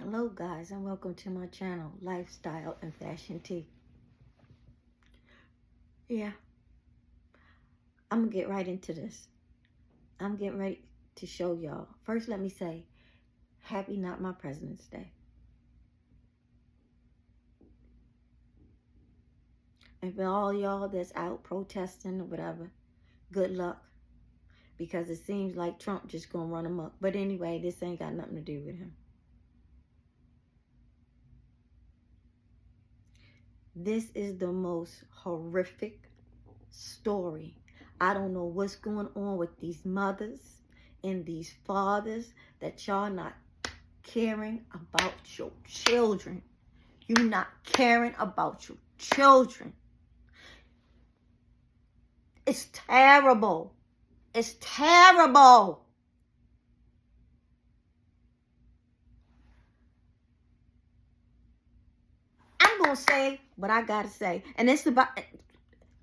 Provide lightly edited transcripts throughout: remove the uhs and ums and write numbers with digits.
Hello guys, and welcome to my channel, Lifestyle and Fashion Tea. Yeah, I'm gonna get right into this. I'm getting ready to show y'all. First, let me say, happy not my President's Day. And for all y'all that's out protesting or whatever, good luck. Because it seems like Trump just gonna run amok. But anyway, this ain't got nothing to do with him. This is the most horrific story. I don't know what's going on with these mothers and these fathers that y'all not caring about your children. You're not caring about your children. It's terrible. It's terrible. I'm going to say what I got to say. And it's about...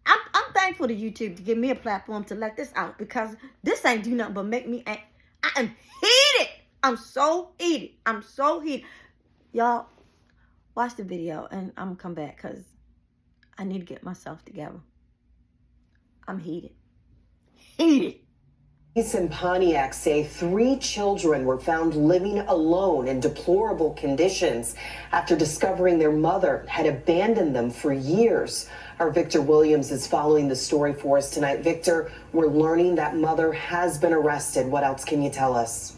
I'm thankful to YouTube to give me a platform to let this out, because this ain't do nothing but make me... I am heated. I'm so heated. I'm so heated. Y'all, watch the video and I'm going to come back because I need to get myself together. I'm heated. Heated. Police in Pontiac say 3 children were found living alone in deplorable conditions after discovering their mother had abandoned them for years. Our Victor Williams is following the story for us tonight. Victor, we're learning that mother has been arrested. What else can you tell us?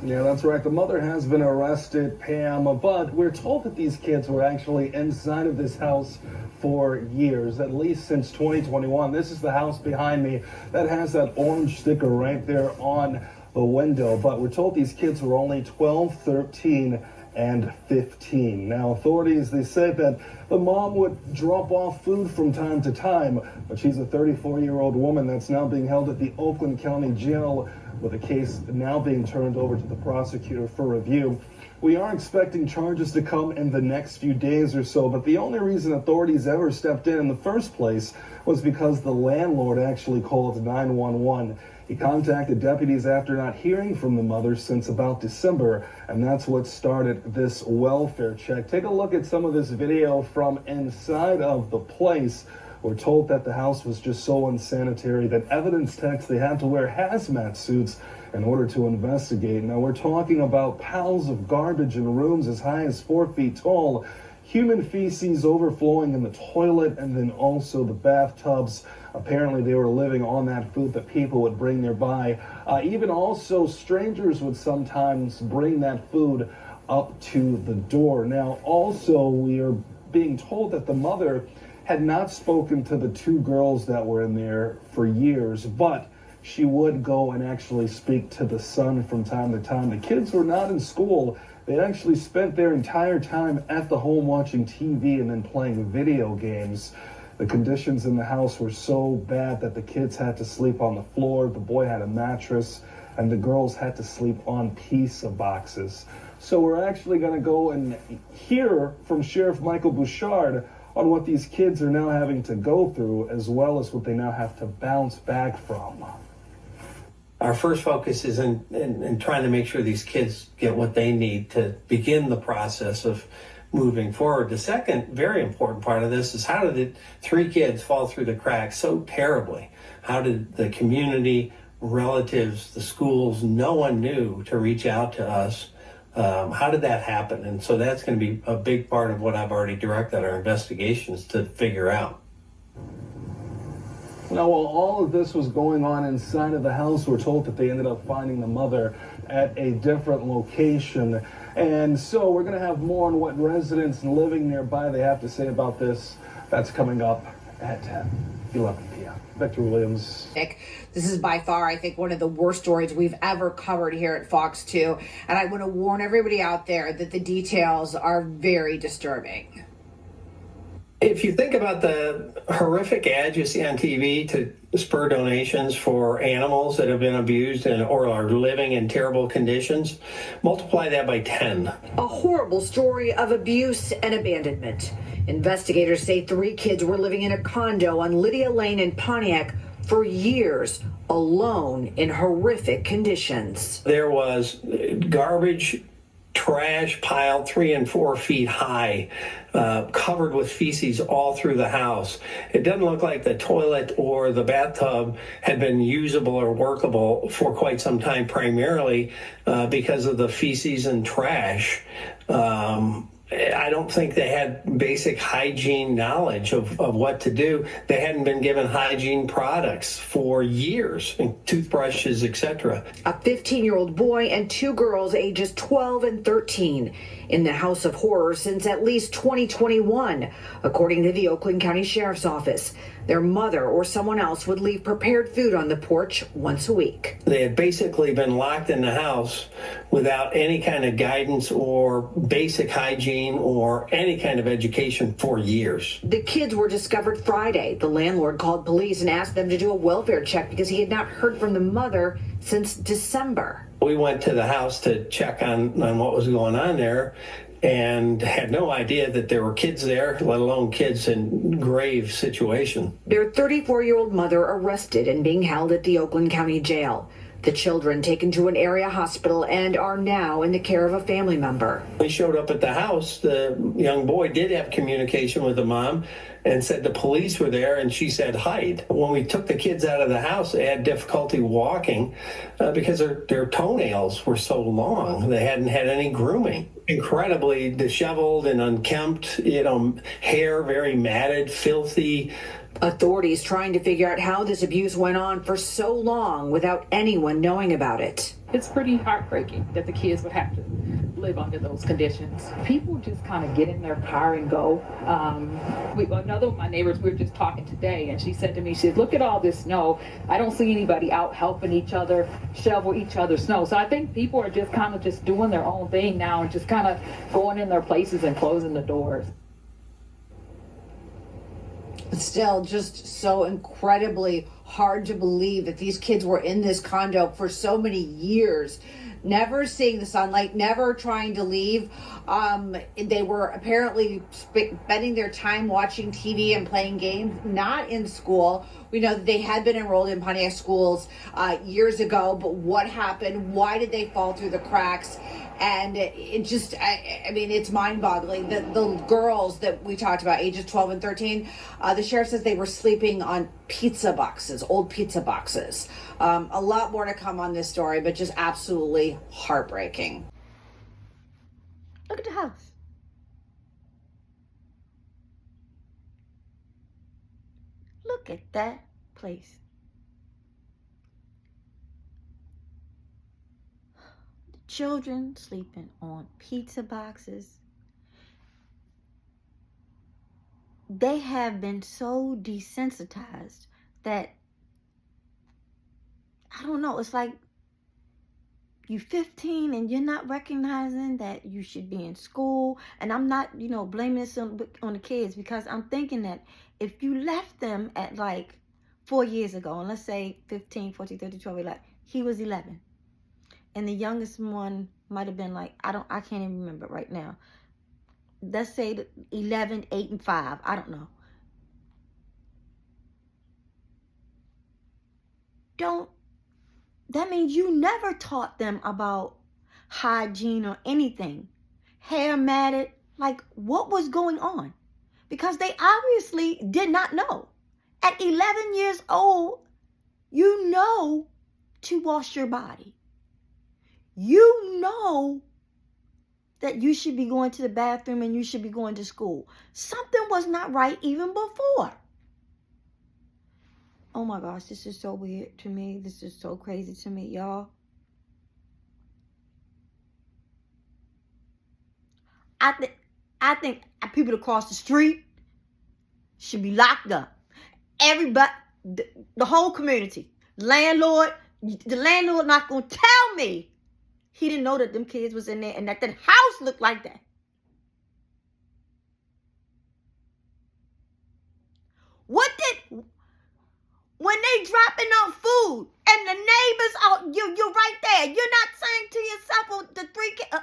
Yeah, that's right. The mother has been arrested, Pam, but we're told that these kids were actually inside of this house for years, at least since 2021. This is the house behind me that has that orange sticker right there on the window, but we're told these kids were only 12, 13, and 15. Now, authorities, they said that the mom would drop off food from time to time, but she's a 34-year-old woman that's now being held at the Oakland County Jail, with the case now being turned over to the prosecutor for review. We are expecting charges to come in the next few days or so, but the only reason authorities ever stepped in the first place was because the landlord actually called 911. He contacted deputies after not hearing from the mother since about December, and that's what started this welfare check. Take a look at some of this video from inside of the place. We're told that the house was just so unsanitary that evidence techs, they had to wear hazmat suits in order to investigate. Now, we're talking about piles of garbage in rooms as high as 4 feet tall, human feces overflowing in the toilet, and then also the bathtubs. Apparently, they were living on that food that people would bring nearby. Even also, strangers would sometimes bring that food up to the door. Now, also, we are being told that the mother had not spoken to the 2 girls that were in there for years, but she would go and actually speak to the son from time to time. The kids were not in school. They actually spent their entire time at the home watching TV and then playing video games. The conditions in the house were so bad that the kids had to sleep on the floor, the boy had a mattress, and the girls had to sleep on pizza boxes. So we're actually going to go and hear from Sheriff Michael Bouchard on what these kids are now having to go through, as well as what they now have to bounce back from. Our first focus is in trying to make sure these kids get what they need to begin the process of moving forward. The second very important part of this is, how did the 3 kids fall through the cracks so terribly? How did the community, relatives, the schools, no one knew to reach out to us? How did that happen? And so that's going to be a big part of what I've already directed our investigations to figure out. Now, while all of this was going on inside of the house, we're told that they ended up finding the mother at a different location. And so we're going to have more on what residents living nearby they have to say about this. That's coming up at 11 p.m. Victor Williams. This is by far, I think, one of the worst stories we've ever covered here at Fox 2. And I want to warn everybody out there that the details are very disturbing. If you think about the horrific ads you see on TV to spur donations for animals that have been abused or are living in terrible conditions, multiply that by 10. A horrible story of abuse and abandonment. Investigators say 3 kids were living in a condo on Lydia Lane in Pontiac for years, alone in horrific conditions. There was garbage trash piled 3 and 4 feet high, covered with feces all through the house. It doesn't look like the toilet or the bathtub had been usable or workable for quite some time, primarily because of the feces and trash. I don't think they had basic hygiene knowledge of what to do. They hadn't been given hygiene products for years, and toothbrushes, etc. A 15-year-old boy and 2 girls ages 12 and 13 in the house of horror since at least 2021, according to the Oakland County Sheriff's Office. Their mother or someone else would leave prepared food on the porch once a week. They had basically been locked in the house without any kind of guidance or basic hygiene or any kind of education for years. The kids were discovered Friday. The landlord called police and asked them to do a welfare check because he had not heard from the mother since December. We went to the house to check on what was going on there, and had no idea that there were kids there, let alone kids in grave situation. Their 34-year-old mother arrested and being held at the Oakland County Jail. The children taken to an area hospital and are now in the care of a family member. We showed up at the house. The young boy did have communication with the mom and said the police were there, and she said hide. When we took the kids out of the house, they had difficulty walking because their toenails were so long. They hadn't had any grooming. Incredibly disheveled and unkempt, hair very matted, filthy. Authorities trying to figure out how this abuse went on for so long without anyone knowing about it. It's pretty heartbreaking that the kids would have to live under those conditions. People just kind of get in their car and go. Another of my neighbors, we were just talking today, and she said to me, she said, look at all this snow. I don't see anybody out helping each other, shovel each other's snow. So I think people are just kind of just doing their own thing now and just kind of going in their places and closing the doors. Still just so incredibly hard to believe that these kids were in this condo for so many years, never seeing the sunlight, never trying to leave. They were apparently spending their time watching TV and playing games, not in school. We know that they had been enrolled in Pontiac schools years ago, but what happened? Why did they fall through the cracks? And it just, I mean, it's mind-boggling. The girls that we talked about, ages 12 and 13, the sheriff says they were sleeping on pizza boxes, old pizza boxes. A lot more to come on this story, but just absolutely heartbreaking. Look at the house. Look at that place. Children sleeping on pizza boxes. They have been so desensitized that, I don't know, it's like you're 15 and you're not recognizing that you should be in school. And I'm not, blaming this on the kids, because I'm thinking that if you left them at like 4 years ago, and let's say 15, 14, 13, 12, like he was 11. And the youngest one might have been like, I can't even remember right now. Let's say 11, 8, and 5. I don't know. That means you never taught them about hygiene or anything. Hair matted, like what was going on? Because they obviously did not know. At 11 years old, you know to wash your body. You know that you should be going to the bathroom and you should be going to school. Something was not right even before. Oh my gosh, this is so weird to me. This is so crazy to me, y'all. I think people across the street should be locked up. Everybody, the whole community, the landlord not gonna tell me he didn't know that them kids was in there and that house looked like that. When they dropping off food and the neighbors out, you're right there. You're not saying to yourself, oh,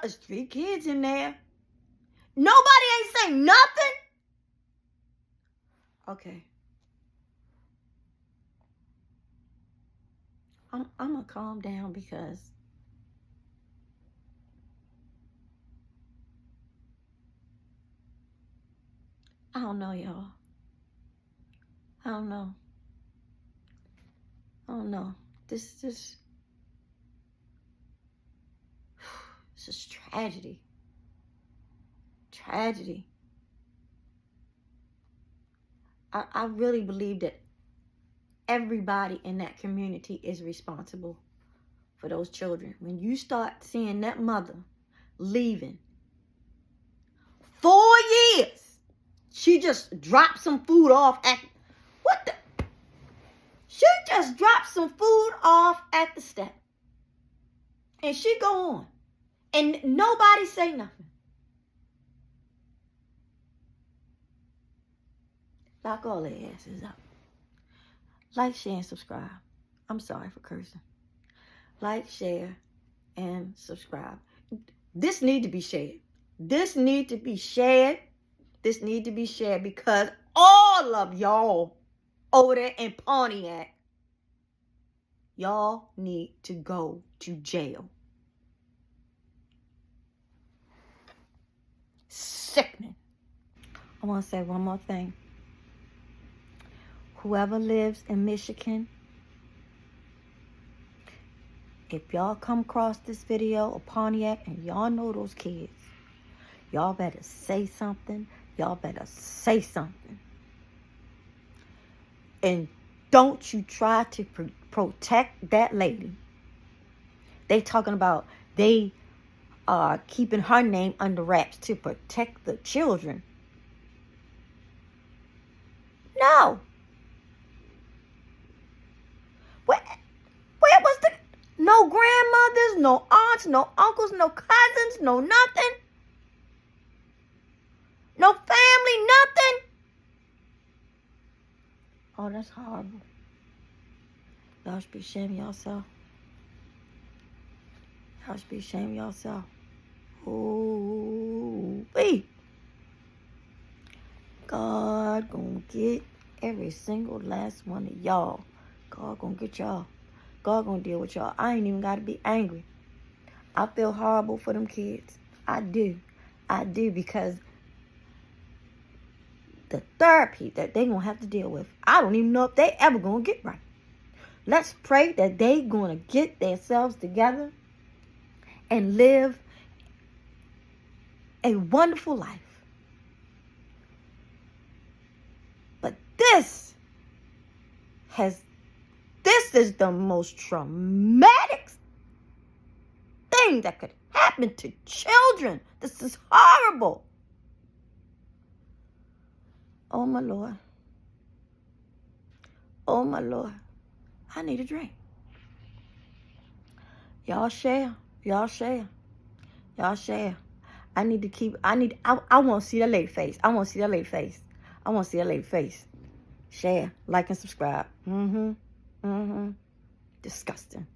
there's 3 kids in there. Nobody ain't saying nothing. Okay. I'm gonna calm down, because I don't know, y'all. I don't know. I don't know. This is tragedy. Tragedy. I really believe that everybody in that community is responsible for those children. When you start seeing that mother leaving 4 years, she just dropped some food off at, what the? She just dropped some food off at the step. And she go on. And nobody say nothing. Lock all their asses up. Like, share, and subscribe. I'm sorry for cursing. Like, share, and subscribe. This need to be shared. This need to be shared. This need to be shared because all of y'all over there in Pontiac, y'all need to go to jail. Sickening. I want to say one more thing. Whoever lives in Michigan, if y'all come across this video of Pontiac and y'all know those kids, y'all better say something. Y'all better say something. And don't you try to protect that lady. They talking about they are keeping her name under wraps to protect the children. No. Where was the... No grandmothers, no aunts, no uncles, no cousins, no nothing. No family, nothing. Oh, that's horrible. Y'all should be ashamed of yourself. Y'all should be ashamed of yourself. Ooh, wee. God gonna get every single last one of y'all. God gonna get y'all. God gonna deal with y'all. I ain't even gotta be angry. I feel horrible for them kids. I do. I do, because the therapy that they gonna have to deal with, I don't even know if they ever gonna get right. Let's pray that they gonna get themselves together and live a wonderful life. But this is the most traumatic thing that could happen to children. This is horrible. Oh, my Lord. Oh, my Lord. I need a drink. Y'all share. Y'all share. Y'all share. I want to see that lady face. I want to see that lady face. I want to see that lady face. Share, like, and subscribe. Disgusting.